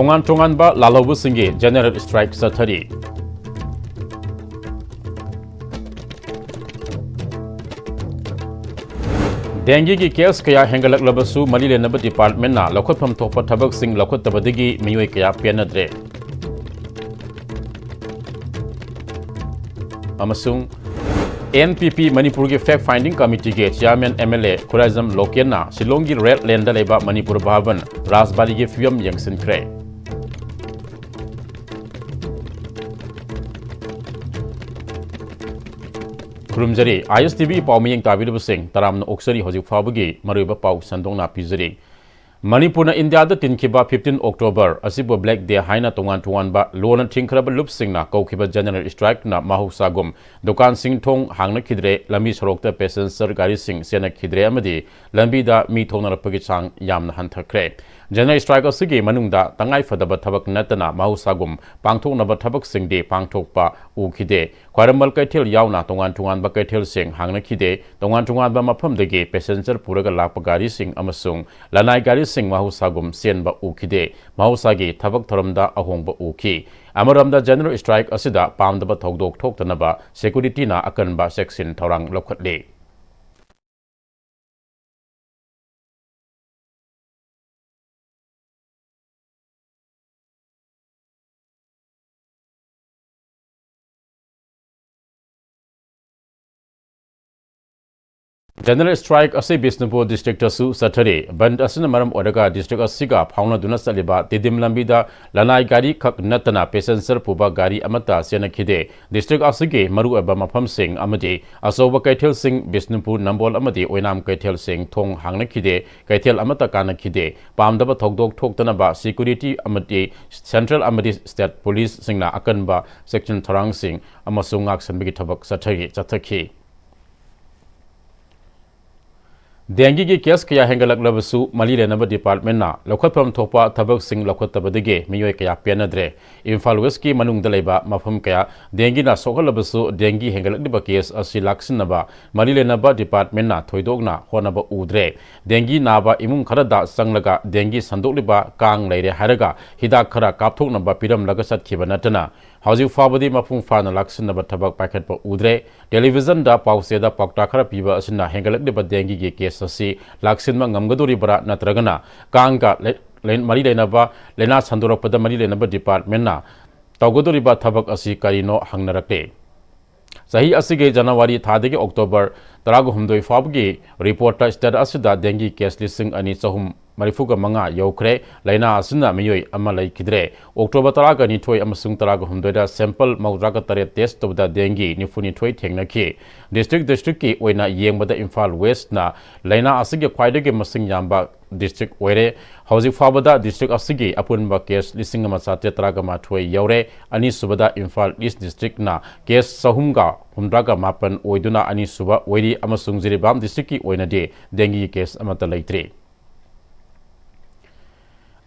tongan-tonganba lalaubusingi general strike sathari. Dengue ki case kaya hengalak-labasu Malilenaba department na laukhatpham thokpa thabak sing laukhattabadagi miyoi kaya penadre. Amasung NPP Manipur ki fact finding committee ke chairman MLA Kurazam Lokena Shillongi red land leba Manipur Bhavan Rasbari ki fiyam yangsin kre. Kurumjari ISTV Pm-Istv tabiru sing taramna oksari hojik fabagi maruba pau sandongna pizari. Manipur na India da tinkiba 15 October asibo Black Day haina tongan ba lona thingkraba lup singna kaukiba general strike na mahusagum dukan sing thong hangna khidre lambi sorokta passenger gari sing sena khidre amadi lambi da mi thongna pagi chang yamna hanthakre. General strike asigi manungda tangai fadaba thabak natana mahusagum pangthoknaba thabak singde pangthokpa ukhide kwaramal kaithel yauna tongan ba kaithel sing hangna khide tongan ba maphamdagi passenger puraga lakpa gari sing amasung lanai gari sing mahusagum senba ukhide mahusagi thabak thoramda ahongba ukhi amaramda general strike asida pamdaba thodok thoktanaba security na akanba section thorang lokhatle. General strike asi Bisnupur district asu Saturday band asina maram oraga district asiga phauna duna saliba tidim lambida lanai gari khak natana passenger puba gari amata sena khide district asige maru aba mafam sing amadi asoba kaithel sing Bisnupur nambol amadi oinam kaithel sing thong hangna khide kaithel amata kana khide pamdaba thokdok thoktana ba security amadi central amadi state police singna akanba section tharang sing amasung ngak sanbigi thabak sathagi chathaki. Dengue ki case kaya hengalak-labasu Malilenaba department na laukhatpham thokpa thabak sing laukhattabadagi miyoi kaya penadre. Imphal West ki manungda leiba mafam kaya dengue na sokhalabasu dengue hengalakliba case asi laksinaba Malilenaba department na thoidokna honaba udre. Dengue naba imung kharada sanglaga dengue sandokliba kang leire haraga hidak khara kapthoknaba piramlaga satkhiba natana Hauji Fabadi Mapung Fana Laksinaba Tabak Packet for Udre, Television da Pauseda Paktakara Piba Asina Hengalak de Badengi Kesasi, Laksinma Ngamgaduri Bara Natragana, Kanga Marilenaba, Lena Sandoropada Marilenaba Department na, Taugoduriba Tabak Asi Karino Hangnarake. Sahi Asige January Thadegi October, Tarago Humdoi Fabgi, reporter Stada Asida Dengi Kes Listing Ani Sahum Marifuga Manga Yokre, Laina Asina Miyoi Amalai Kidre, October Taraga Nitoi Amasung Tarago Humdoida sample Maudraga Tare test of the dengue Nifuni Toy Tengnaki, District Ki Wena Yembada Imphal West na, Laina Asige Quaidege Masing Yamba District Were, Hausi Fabada District Asigi Apunba Case Listing Masate Tragama Toy Yaure, Ani Subada Imphal East District na, Case Sahumga, Humdraga Mapan Oiduna Ani Suba, Wadi Amasung Ziribam District Ki Wena de, dengue case Amata Laitre.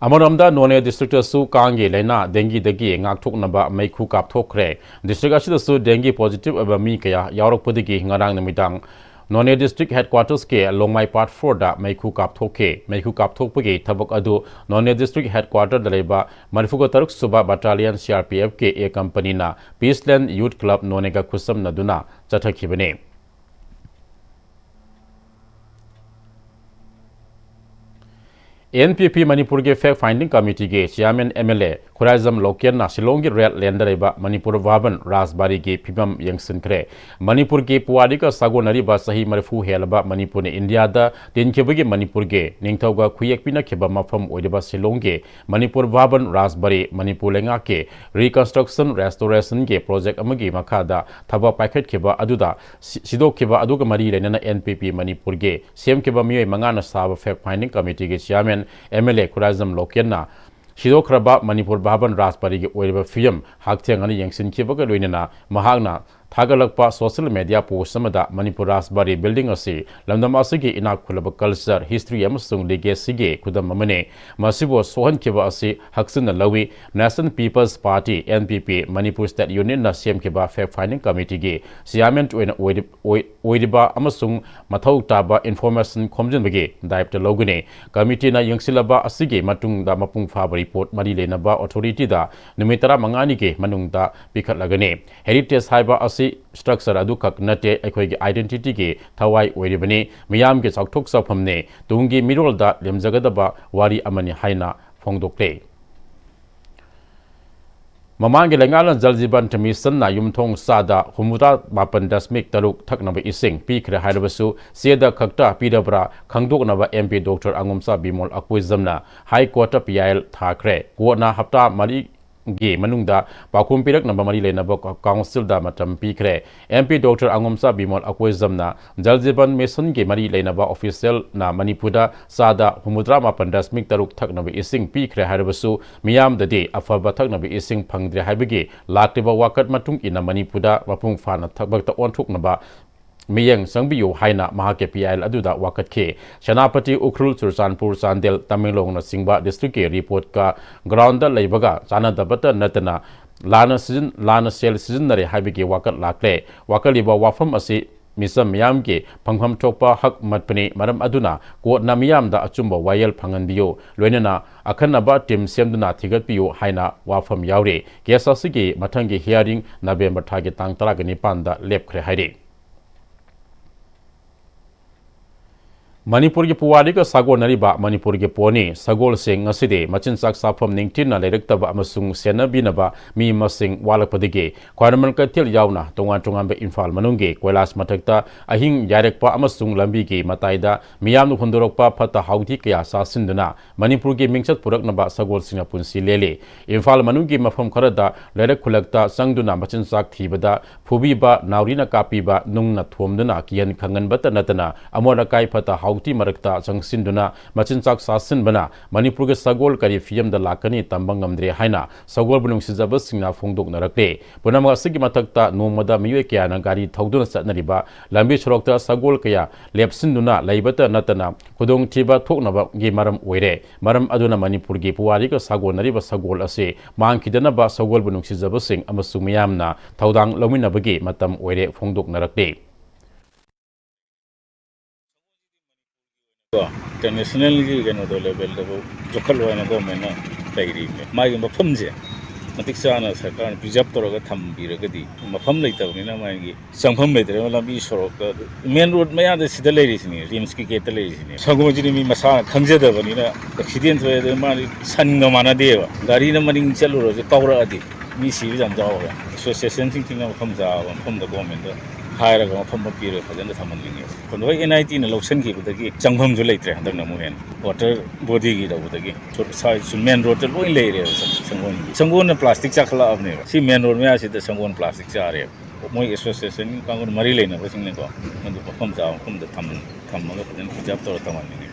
Amaramda None district su Kangi Lena dengue dagi ngakthok naba maiku kapthokre district asida su dengue positive aba mi kaya yaurokpadagi ngarang namidang None district headquarters ke Longmai part 4 da maiku kapthokpagi thabak adu None district headquarter daleba Marifuga Taruk Suba Battalion CRPF ke a company na Peaceland Youth Club Nonega khusam naduna chathakibane. NPP Manipur के fact finding committee के chairman MLA Kurazam Lokena Shillongi red land leba Manipur Bhavan Rasbari के फिबम यंगसन करे मणिपुर के पुवारी का सागोनरी बा सही मरफू हेलबा मणिपुर ने India दा तिनखेबगे मणिपुर के निंगथौगा खुयेकपिना खेबा मफम ओइदबा शिलोंग के मणिपुर Bhavan Rasbari मणिपुर लेंगा के रिकंस्ट्रक्शन रेस्टोरेशन के प्रोजेक्ट अमगी मखादा थबा पाइखेट खेबा अदुदा सिदो खेबा अदुगा मरी लेना NPP मणिपुर के सेम खेबा मियोय मंगाना साब fact finding committee के chairman MLA Kurazam Lokena Shidokraba Manipur Bhavan Rasbari के ओइबा फियम हाकथेंगनी यंगसिन खेबगा लोइनेना महागना थागलकपा सोशल मीडिया पोस्ट अमदा मणिपुर राजबारी बिल्डिंग असी लमदम असगी इनाक खुलब कल्चर हिस्ट्री अमसुंग लेगेसीगे खुदम अमने मसिबो सोहनखिबा असि हक्सन लवी national people's party NPP Manipur state union ना सेमखिबा फैक्ट फाइंडिंग कमिटी गे सियामेंट ओइरिबा अमसुंग मथौ ताबा इन्फॉर्मेशन खोमजनबगे दायित्व लौगने कमिटी ना यंगसिलबा असिगे मतुंगदा मपुंग फाबा रिपोर्ट मरी लेनबा अथॉरिटी दा नुमित 15 के मनुंगदा पिखटलगने हेरिटेज हाइबा असि स्ट्रक्चर अदु खक नटे अखोइगे आइडेंटिटी के थवाई ओइरिबने मियाम के चाउथोक सफमने तुंगी मिरोलदा लेमजगदबा वारी अमनि हाइना फोंदोक्ले ममांगे लेंगाल जल जीवन मिशन ना युमथोंग सादा हुमुरा 8.3 थकनब इसिंग पीखरे हाइरबसु सेदा खक्ता पीरबरा खंगदोकनब MP डॉक्टर अंगुमसा बिमोल अक्विजमना हाई कोर्ट PIL थाखरे कोना हप्ता मरी गे मनुंगदा पाखुम पिरक नंबर मरी लेनब काउंसिल दा मतम पीखरे MP डॉक्टर अंगुमसा बिमोल अक्विजमना जल जीवन मिशन के मरी लेनब ऑफिशियल ना मणिपुरदा सादा हुमुद्रा 8.3 थकनब इसिंग पीखरे हाइरबसु मियाम ददे अफब थकनब इसिंग फंगद्रे हाइबगे लाक्तिबा वाकत मतुंग इना मणिपुरदा मपुंग फाना थकबक्ता ओंथुकनबा मियंग संबियो हाइना महाके PIL अदुदा वाकत के सेनापति उखरुल चुरचानपुर चांदेल तमिलोंग न सिंगबा डिस्ट्रिक्ट के रिपोर्ट का ग्राउंड लेबगा चानदबत नतना लाना सेल सीजन नरे हाइबगे वाकत लाक्ले वाकलिबा वाफम असि मिसम मियाम के फंगफम थोकपा हक मतपने मरम अदुना कोर्ट ना मियाम दा अचुंबा वायल फंगनबियो लोइनना अखनबा टीम सेमदुना थिगतपियो हाइना वाफम यावरे केस असिगे मथंगे हियरिंग नवेंबर थागे तांग 19 दा लेपखरे हाइरे मणिपुर की पुवारी का सागोल नरीबा मणिपुर के पोनी सगोल से ngaside machinsak safam ningtin lerektaba amasung senabinaba mi masing walakpadege kwarman kathil yauna tongan be infal manungge koilas mathakta ahing yarekpa amasung lambi ge mataida miyam nu khondorokpa phata hauthi kya sasinduna Manipur के मिंगसत पुरकनबा सगोल सिंह पुंसी लेले इंफाल मनुंगी मफम खरदा लेरक खुलकता संगदुना मचिनसाक थीबदा फुबीबा नाउरीना कापीबा नुंगना थोमदुना कियन खंगनबत नतना अमोर काय फता हाउती मरकता संगसिंदुना मचिनसाक सासिनबना मणिपुर के सगोल करी फियम the लाकनी तंबंगमद्रे हाइना Sagol बुनुंग सिजब सिंगना फोंगदोक नरकले Poonam असगी मथकता नोमदा मियोय क्याना गाड़ी थौदुना चतनरिबा लंबी सड़कता सगोल कया लेपसिंदुना लैबत नतना खुदोंग थीबा थोकनबा गे मरम ओइरे मरम अदुना मणिपुर की पुवारी का सागोनरीब सगोल असे मांगखिदनबा सगोल बुनुंगसिजबसिंग अमसु मियामना थौदांग लौमिनबगे मतम ओइरे फोंगदोकनरकले इंटरनेशनल की कनो लेवल जोखल होना गवर्नमेंट तैरी मागी मफमजे मतिक चाना सरकार प्रिजर्व तौर थम्बीरगदी मफम लेतबनिना मागी संफम लेतरे लंबी सड़क मेन रोड मयाद सिदा लेरिसिनी रिम्स की गेट लेरिसिनी सगोजिनी मी मसा खंगजेदबनिना एक्सीडेंट होए मानी सनगा मानादेवा गाड़ी न मनिंग चलुरोजे कौरअदि मी सिबि जाम जावगा एसोसिएशन सिंग मफम जा मफम द गवर्नमेंट हायरगा मफम पीरे फजन थमनलिंगे कोनोय NIT न लौसन खिबदगी चंगफम जो लेत्रे हंदक नमुहेन वाटर बॉडी की दबदगी साइड मेन रोड ते लोय लेरे संगोन प्लास्टिक चाखला अबने सी मेन रोड में आसी संगोन प्लास्टिक चारे मोय एसोसिएशन कांगोन मरी लेना बसिंगने को मदु मफम जा मफम द थममगा फजन हिजाब तौर तमनलिंगे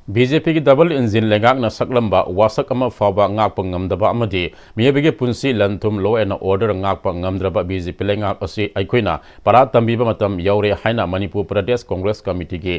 BJP की डबल इंजिन लेंगाकना सकलंबा वासक अमा फाबा ngakpa ngamdaba amadi miyabige punsi lanthum law and order ngakpa ngamdraba BJP lengak asi aikoina para tambiba matam yaure haina Manipur Pradesh Congress Committee ge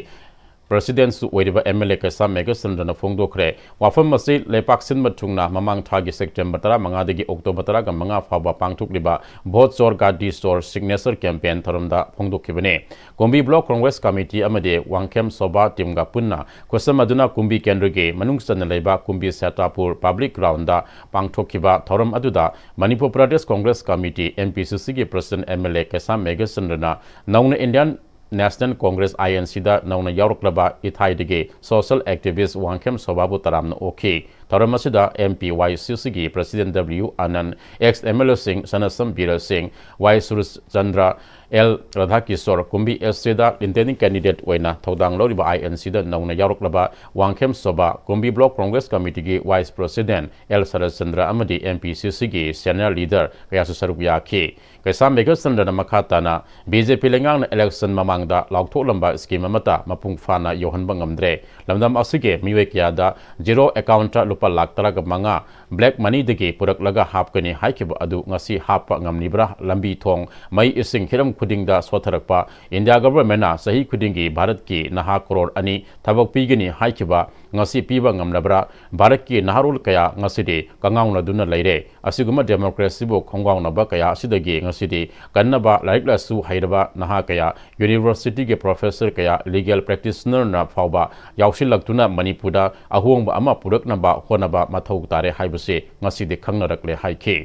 President su oiriba MLA Kaisa Megasandana Fongdokre wafam masi lepak sin matungna mamang thagi September 15 dagi October 5 faba pangthukliba vote sor gadi sor signature campaign tharumda Fongdokibane Kumbi Block Congress Committee amade wangkem soba timga punna kosamaduna Kumbi Kendrige manungsan leiba Kumbi Setapur public ground da pangthokiba tharum aduda Manipur Pradesh Congress Committee MPCC ge President MLA Kaisa Megasandana nauna Indian National Congress INC da nauna yaruklaba ithaidige social activist wangkem sobabu taramna okay Taramasida MPYCC gi President W Anand ex MLA Singh Sanasam Bira Singh Y Surus Chandra L Radhakishore Kumbi SC da intending candidate oina thodang loriba INC da nauna yaruklaba wangkem soba Kumbi Block Congress Committee gi Vice President L Saras Chandra amadi MPCC gi senior leader Kayasu Sarukya ke Kaisa Megasandra na makhatana BJP lengang na election mamangda lautholamba scheme amata mapung fana yohanba ngamdre lamdam asige miwe kya da zero account lupa lakh tara ka manga black money dagi purak laga hapkani haikiba adu ngasi hapa ngamnibra lambi thong mai ising hiram khudingda sotharakpa India government na sahi khudingi Bharat ki naha crore ani thabak pigani haikiba ngasi piba ngamnabra Bharat ki naharul kaya ngasidi kangauna duna leire asiguma democracy bo khongwauna ba kaya asidagi ngasidi kannaba laik lasu hairaba naha kaya university ke professor kaya legal practitioner na fawba yaushil laktuna Manipura ahongba ama puraknaba honaba mathau tare haibase ngasidi khangnarakle haike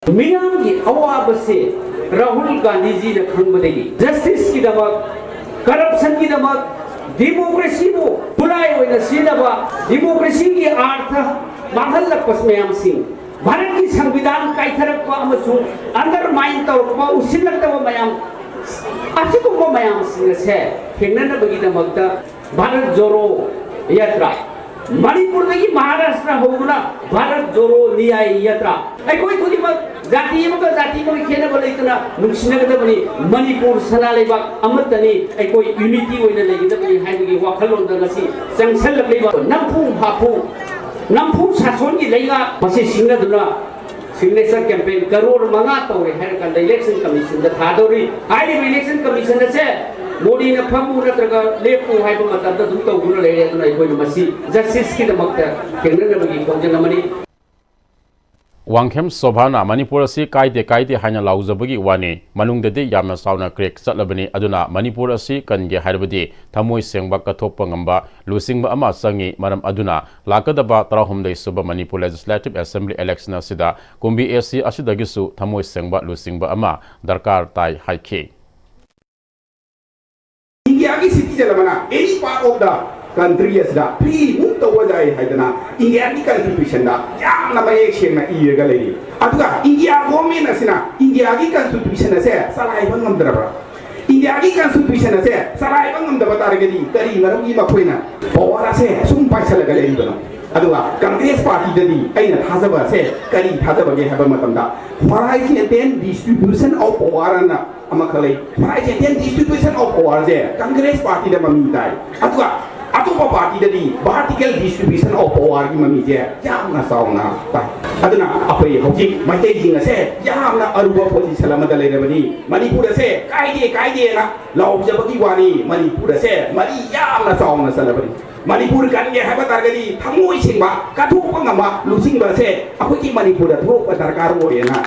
मियाम की अवाब से राहुल गांधी जी ने खंबदेगी justice की दमक corruption की दमक democracy को बुलाए हुए नसीबा democracy की अर्थ माहल पसमेम सिंह भारत की संविधान काइथरक अंडरमाइन तौर उसिलक मयाम असिगुब मयाम सिंह से थेंगनबगी दमक भारत जोड़ो यात्रा मणिपुर की महाराष्ट्र होगुना भारत जोड़ो न्याय यात्रा कोई खुद जाति जाति खेनब लेतना नुसिनगदबनी मणिपुर सना लेबाक अमतनी कोई यूनिटी ओइना लेगदबनी हाइबगी वाखलोंदा गसी चंगसल लेबा नमफू शासन की लेगा मसे सिंगदुना सिग्नेचर कैंपेन करोड़ मंगा तौरे है इलेक्शन कमीशन दा थादोरी हाइबी इलेक्शन कमीशन से मोदी ने फमु नत्रगा लेपु हाइबो मतदा दुम तौगुना लेरे दुना इकोइ मसी जस्टिस की दमकता केंद्रनबगी खोजनमनी Wanghem Sobhana Manipur asi kaide haina laujabagi wani manungdadi yamna sauna krek chatlabani aduna Manipur asi kange harbadi thamoi sengba kathokpa ngamba lusingba ama sangi maram aduna lakadaba tarahumdai suba Manipur Legislative Assembly election asida kumbi AC asidagisu thamoi sengba lusingba ama darkar tai haike India ki city jalamana any part of the country as da free move to wajai haidana India ki constitution da yamna mayek shena iyega lei aduga India government asina India ki constitution ase salai bangam darabra India ki constitution ase salai bangam da batargedi kari marugi makoina power ase sum paisala galei bana aduga Congress party dadi aina thajaba ase kari thajaba ge haba matamda horizontal distribution of power na amakalai horizontal distribution of power je Congress party da mami dai aduga अतुपा party ददी vertical distribution of power की ममी जे यामना साउना ता अदना अफै हौजि माइते जिंग से यामना अरुबा पोजिशन अमदा लेरबनी मणिपुर से काइदे ना लाउजबगी वानी मणिपुर से मरी यामना साउना सलबनी मणिपुर कन्गे हैबा तारगदी थमोइ सिंबा काथुपा ngama लुसिंगबा से अखोकी मणिपुर थोप दरकार होयना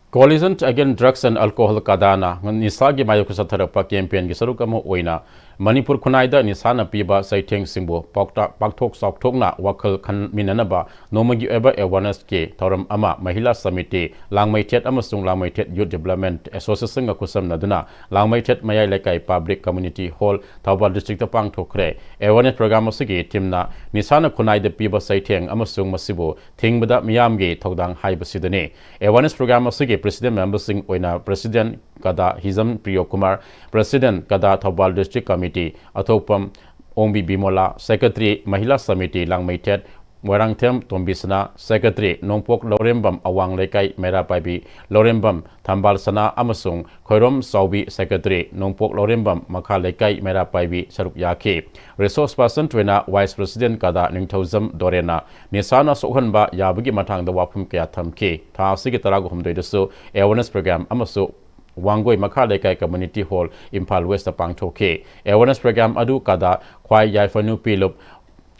Coalition Against Drugs and Alcohol Kadana Nisagi Mayokusatharapa campaign Gisarukamo Oina Manipur Kunaida Nisana Piba Saiteng Simbo Paktok Soktokna Wakal Kan Minanaba Nomagi Eba Awareness K Toram Ama Mahila Samiti Langmaitet Amasung Langmaitet Youth Development Association Kusam Naduna Langmaitet Mayalekai Public Community Hall Tawal District of Pangtokre Awareness Program Sigi Timna Nisana Kunaida Piba Saiteng Amasung Masibo Tingbada Miyamgi Togdang Haibasidane Awareness Program Sigi President Member Singh Oina President Kada Hizam Priyo Kumar President Kada Thawal District Committee Athopam Ombi Bimola Secretary Mahila Samiti Langmaitet Warangthem Tombisana Secretary Nongpok Lorembam Awang Lekai Mera Paibi Lorembam Thambal Sana Amasung Khoirom Saubi Secretary Nongpok Lorembam Makha Lekai Mera Paibi Saruk Yake Resource Person Twena Vice President Kada Ningthauzam Dorena Nisana Sohanba Yabagi Matang the Wapum Kya Thamke Tha Sigi Tarago Humdeso Awareness Program Amaso Wangoi Makha Lekai Community Hall Impal West Pangthoke Awareness Program Adu Kada Kwai Yaifanu Pilup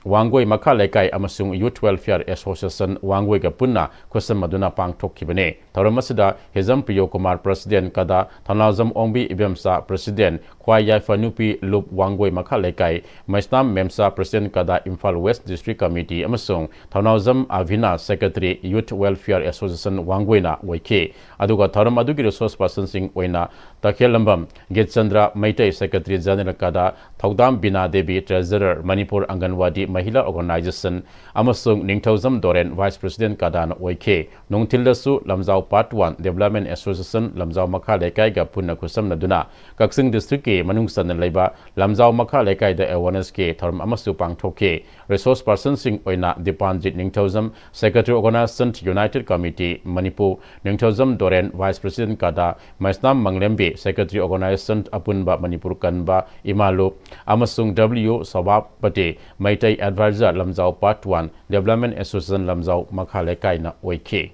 Wangoi Makha Lekai Amasung Youth Welfare Association Wangoi Gapunna Kusam Maduna Pangthokibane Taramasida Hizam Priyo Kumar President Kada Thanazam Ombi Ibemsa President Kwai Yaifanupi Lup Wangoi Makha Lekai Maistam Memsa President Kada Imphal West District Committee Amasung Thanazam Avina Secretary Youth Welfare Association Wangoina Waike Aduga Tharam Adugi Resource Person Sing Oina Takhelambam Gitchandra Maitai Secretary General Kada Thaudam Bina Devi Treasurer Manipur Anganwadi Mahila Organization amasung Ningthozam Doren Vice President Kadana Oike Nongtildasu Lamzau Part 1 Development Association Lamzau Makha Lekai ga punna kusam naduna Kaksing District ke manungsan laiba Lamzau Makha Lekai da awareness ke tharm amasu pangthoke resource person sing oina Dipanjit Ningthozam Secretary Organization United Committee Manipur Ningthozam Doren Vice President Kada Maisnam Manglembe Secretary Organization Apunba Manipur Kanba Imalu amasung W Sabapati Maitai Advisor Lamzau Part 1 Development Association Lamzau Makha Lekai na oike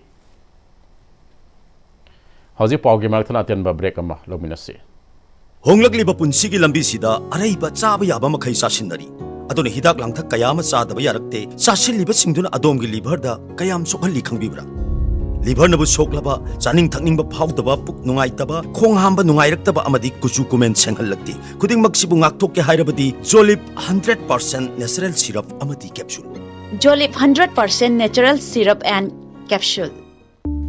Hauji paugi marthana tenba break ama lominasi Honglakliba punsigi lambisida araiba chaba yaba makhai sasinari aduna hidak langthak kayama chadaba yarakte sasilliba singduna adomgi liver da kayam sokhalli khangbibra liver nabu soklaba chaning thakningba phawdaba puk nungaitaba khong hamba nungairaktaba amadi kuchu kumen senghallakti khuding maksibu ngakthok ke hairabadi Jolip 100% natural syrup amadi capsule Jolip 100% natural syrup and capsule.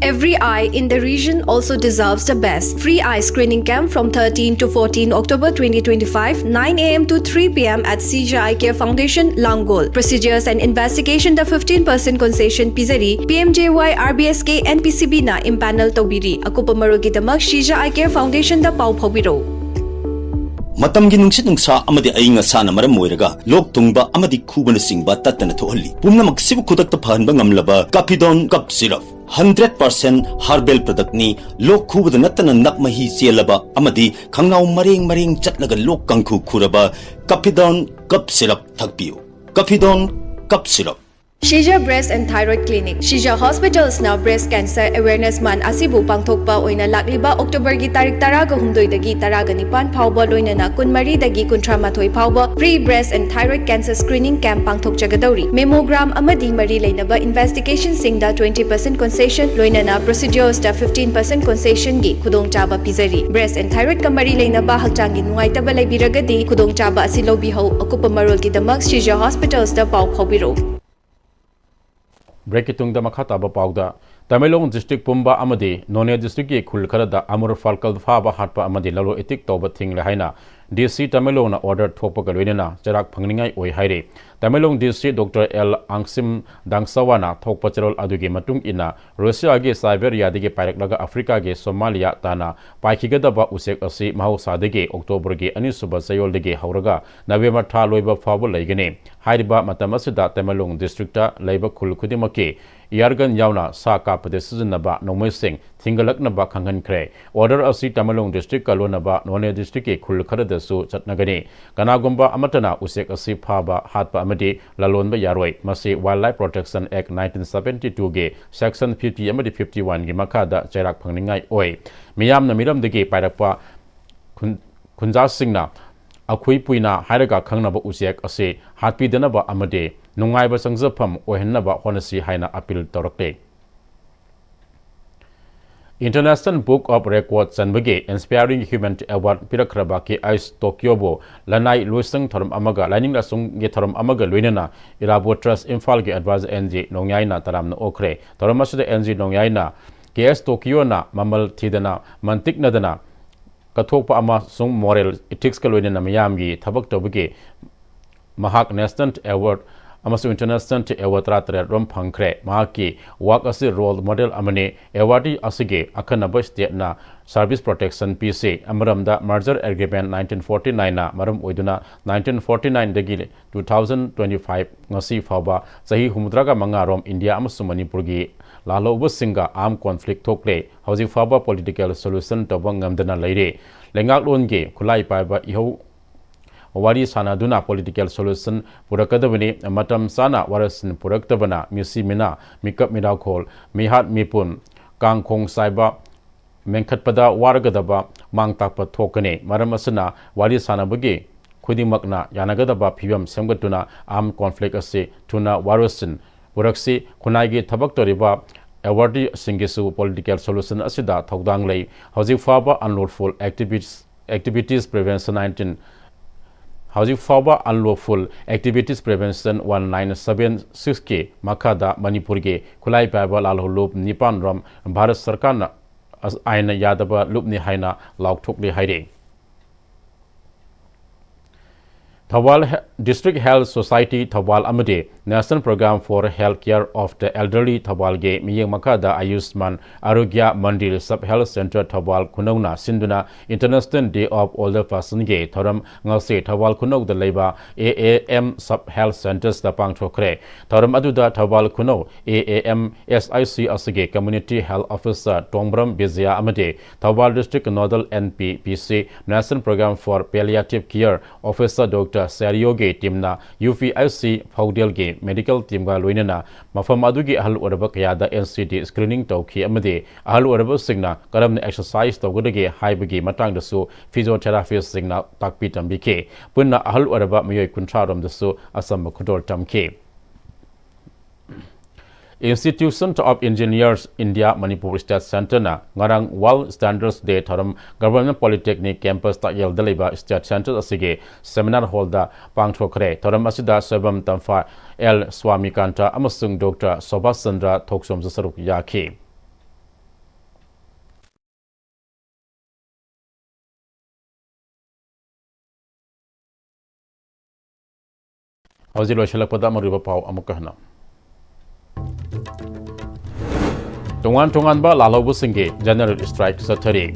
Every eye in the region also deserves the best. Free eye screening camp from 13 to 14 October 2025, 9 a.m. to 3 p.m. at CJ Eye Care Foundation, Langol. Procedures and investigation the 15% concession Pizari, PMJY, RBSK, and PCB na impanel Tobiri. Akupa Marugidamak, CJ Eye Care Foundation the Pau Pobiro. Matamgi nungsit nungsa amadi ainga sana maram moiraga lok tungba amadi khubana singba tatana thohalli pumna maksibu khudakta phanba ngamlaba Capidon cup syrup 100% herbal product ni lok khubada natana nakmahi chelaba amadi khangnau mareng chatlaga lok kangkhu khuraba Capidon cup syrup thakpiu Capidon cup syrup Shija Breast and Thyroid Clinic. Shija Hospitals now Breast Cancer Awareness Month asibu pangthokpa oina lakliba October gi tarik taraga humdoi dagi taraga nipan phawba loina na kunmari dagi kuntra mathoi phawba free breast and thyroid cancer screening camp pangthok jagadauri mammogram amadi mari leinaba investigation singda 20% concession loina na procedures da 15% concession gi khudong chaba pizari breast and thyroid kamari leinaba hakchangi nungaitaba laibiragadi khudong chaba asi lobi ho akupa marol gi damak Shija Hospitals da pau phawbiro Break itung da makhata ba pauda Tamilong district pumba amadi None district ki khul kharada amur falkal phaba hatpa amadi lalo etik toba thing le haina DC Tamilong na order thopa galwena charak phangningai oi haire Tamilong DC Dr L Angsim Dangsawana thokpa charol adugi matung ina Russia ge Siberia dege pairak Africa ge Somalia tana paikigada ba usek asi mahausa dege October ge ani suba sayol dege hauraga November tha loiba phaba laigene hairiba matamasida Tamilong district ta laiba khul khudimake Yargan yauna sa kapade sizinaba nomai sing thingalaknaba khanghankre order asi Tamilong district kalonaba None district ke khul kharada su chatnagani kanagumba amatana usek asi phaba hatpa amadi lalonba yaroi masi Wildlife Protection Act 1972 ge section 50 amadi 51 gi makada chairak phangningai oi miyamna miramdagi pairakpa khunja singna akhui puina hairaga khangnaba usek ase hatpi denaba amade nungaiba sangjapam ohenaba honasi haina appeal torakte International Book of Records sanbage Inspiring Human Award pirakraba ke Ice Tokyo bo lanai luisang thoram amaga lining la sung ge thoram amaga loinana Irabo Trust Imphal ge advisor NG nongyaina taramna okre thoramasuda NG nongyaina KS Tokyo na mamal thidana mantik nadana kathokpa ama sung moral ethics ka loinana miyamgi thabak tobage mahak National Award amasu international award ratre rom phangkre mahaki work as a role model amane awardee asige akhanaba state na service protection PC amaramda merger agreement 1949 na maram oiduna 1949 dagi 2025 ngasi phaba sahi humdraga mangarom India amasu Manipur gi laloba singa armed conflict thokle hauji phaba political solution tabang ngamdana leire lengak longe khulai paiba iho Wari sana duna political solution purakadabani matam sana warasin puraktabana misi mina mikap midakol mihat mipun kangkong saiba menkhatpada waragadaba mangtakpa thokane maramasana wari sana bagi khudimakna yanagadaba phibam semgatuna arm conflict ase tuna warasin puraksi khunai thabak toriba awardee singisu political solution asida thodang lei hoji faba unlawful activities prevention 19 Housing Faba Unlawful Activities Prevention 1976 ke Makada Manipur ge Khulai Paiba Lalhulup Nipan Ram Bharat Sarkar na Aina Yadaba Lupni Haina Laukthokli Haire Thawal District Health Society Thawal Amade National Program for Health Care of the Elderly Thawal Ge Miyeng Makada Ayushman Arogya Mandir Sub Health Center Thawal Kunona Sinduna International Day of Older Person Ge Thoram Ngase Thawal Kunog the Labor AAM Sub Health Centers the Pang Chokre Thoram Aduda Thawal Kuno AAM SIC Asige Community Health Officer Tongbram Bizia Amade Thawal District Nodal NPPC National Program for Palliative Care Officer Dr. Sario Ge Timna UPIC Faudel Ge Medical Team Ga Loinana Mafam Adugi Ahal Uraba Kayada NCD Screening Tauki Amade Ahal Uraba Signa Karam Exercise Togudage Haibagi Matang the Su Physiotherapist Signa Takpitam Bike Punna Ahal Uraba Mayoy Kuntraram the Su Asam Kudor Tamke Institution of Engineers India Manipuri State Center na ngarang World Standards Day Thoram Government Polytechnic Campus ta yel daliba State Center asige seminar hall da pangthokre thoram asida Sabam Tamfa L Swamikanta amasung Dr. Sobhas Chandra Thoksom saruk yakhi Hawzilo shalakpada mariba pau amukahna Tongan ba lalaw singe general strike sa thari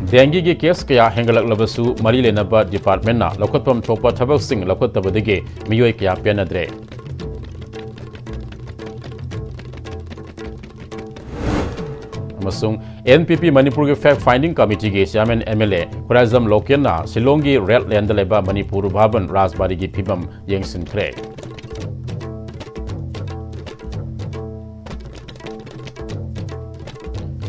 Dengue ge case kaya hengalak labasu mari lenaba department na lokotpam thokpa thabak sing lokot tabadege miyoi kaya penadre Amasung NPP Manipur ge fact finding committee ge chairman MLA Kurazam Lokian na Silongi Red Land leba Manipur Bhaban Rajbari gi phibam yengsin khre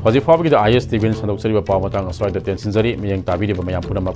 Hoji Fabi ge ISTV Sandok Sari ba paw matang aswai da tensin jari miyeng tabi de ba mayam punam